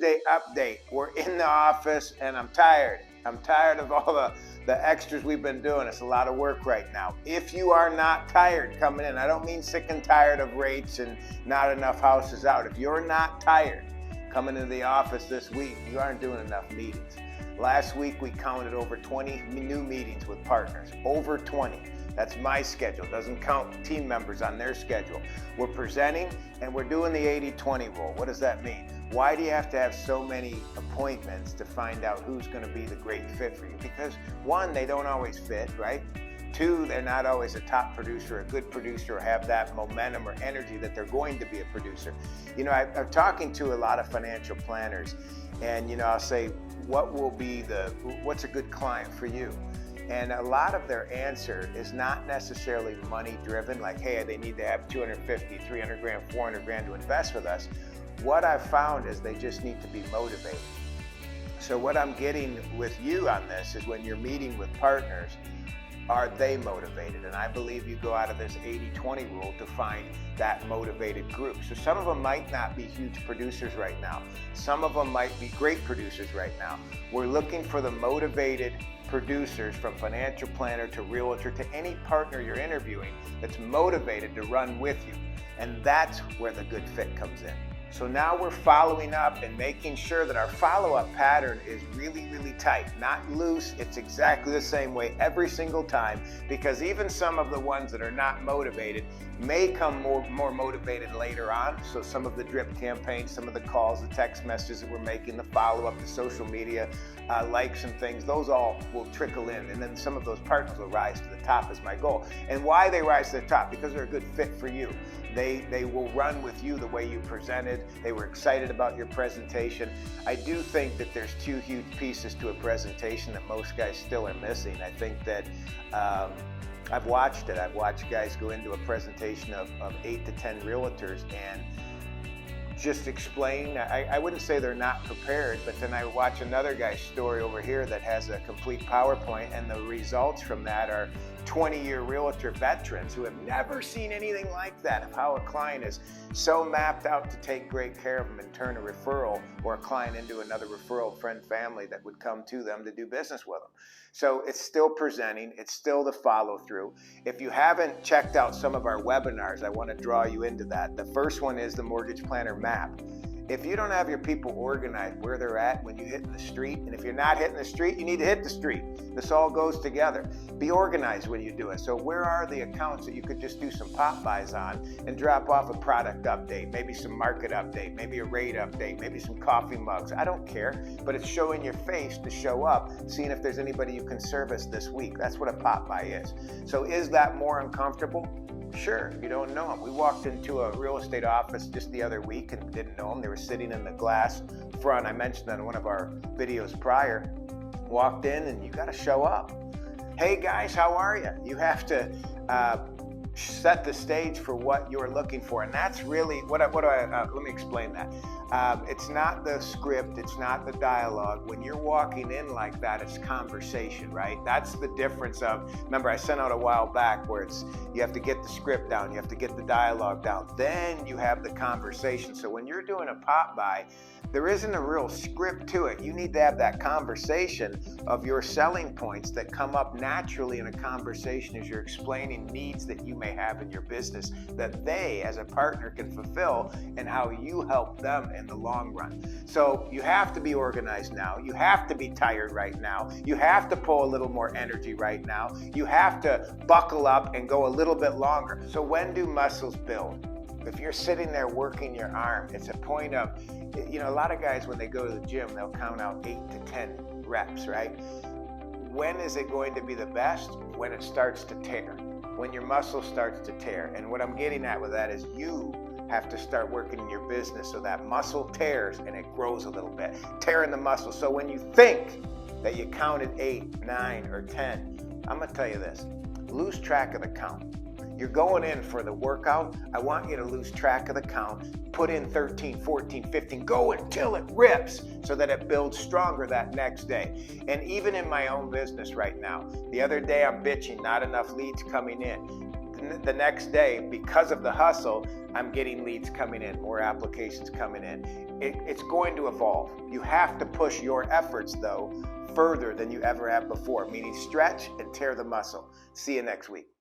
Tuesday update. We're in the office and I'm tired. I'm tired of all the extras we've been doing. It's a lot of work right now. If you are not tired coming in, I don't mean sick and tired of rates and not enough houses out. If you're not tired coming into the office this week, you aren't doing enough meetings. Last week we counted over 20 new meetings with partners, over 20. That's my schedule, doesn't count team members on their schedule. We're presenting and we're doing the 80-20 rule. What does that mean? Why do you have to have so many appointments to find out who's going to be the great fit for you? Because one, they don't always fit, right? Two, they're not always a top producer, a good producer, or have that momentum or energy that they're going to be a producer. You know, I'm talking to a lot of financial planners, and you know, I'll say, what's a good client for you? And a lot of their answer is not necessarily money driven, like, hey, they need to have 250, 300 grand, 400 grand to invest with us. What I've found is they just need to be motivated. So what I'm getting with you on this is when you're meeting with partners, are they motivated? And I believe you go out of this 80-20 rule to find that motivated group. So some of them might not be huge producers right now. Some of them might be great producers right now. We're looking for the motivated producers, from financial planner to realtor to any partner you're interviewing, that's motivated to run with you. And that's where the good fit comes in. So now we're following up and making sure that our follow-up pattern is really, really tight, not loose. It's exactly the same way every single time, because even some of the ones that are not motivated may come more motivated later on. So some of the drip campaigns, some of the calls, the text messages that we're making, the follow-up, the social media likes and things, those all will trickle in. And then some of those partners will rise to the top is my goal. And why they rise to the top? Because they're a good fit for you. They will run with you the way you presented. They were excited about your presentation. I do think that there's two huge pieces to a presentation that most guys still are missing. I think that I've watched it. I've watched guys go into a presentation of 8 to 10 realtors and just explain. I wouldn't say they're not prepared, but then I watch another guy's story over here that has a complete PowerPoint, and the results from that are 20-year realtor veterans who have never seen anything like that, of how a client is so mapped out to take great care of them and turn a referral or a client into another referral friend, family that would come to them to do business with them. So it's still presenting, it's still the follow through. If you haven't checked out some of our webinars, I want to draw you into that. The first one is the Mortgage Planner Map. If you don't have your people organized where they're at when you hit the street, and if you're not hitting the street, you need to hit the street. This all goes together. Be organized when you do it. So where are the accounts that you could just do some pop buys on and drop off a product update, maybe some market update, maybe a rate update, maybe some coffee mugs. I don't care, but it's showing your face to show up, seeing if there's anybody you can service this week. That's what a pop buy is. So is that more uncomfortable? Sure, you don't know them. We walked into a real estate office just the other week and didn't know them. They were sitting in the glass front. I mentioned that in one of our videos prior. Walked in and you got to show up. Hey guys, how are you? You have to set the stage for what you're looking for, and that's really let me explain that. It's not the script, it's not the dialogue. When you're walking in like that, it's conversation, right? That's the difference of, remember I sent out a while back where it's, you have to get the script down, you have to get the dialogue down, then you have the conversation. So when you're doing a pop buy, there isn't a real script to it. You need to have that conversation of your selling points that come up naturally in a conversation as you're explaining needs that you may have in your business that they as a partner can fulfill, and how you help them in the long run. So you have to be organized now. You have to be tired right now. You have to pull a little more energy right now. You have to buckle up and go a little bit longer. So when do muscles build? If you're sitting there working your arm, it's a point of, you know, a lot of guys when they go to the gym, they'll count out 8 to 10 reps, right? When is it going to be the best? When it starts to tear, when your muscle starts to tear. And what I'm getting at with that is you have to start working in your business so that muscle tears and it grows a little bit, tearing the muscle. So when you think that you counted 8, 9, or 10, I'm gonna tell you this, lose track of the count. You're going in for the workout. I want you to lose track of the count. Put in 13, 14, 15. Go until it rips so that it builds stronger that next day. And even in my own business right now, the other day I'm bitching, not enough leads coming in. the next day, because of the hustle, I'm getting leads coming in, more applications coming in. It's going to evolve. You have to push your efforts, though, further than you ever have before, meaning stretch and tear the muscle. See you next week.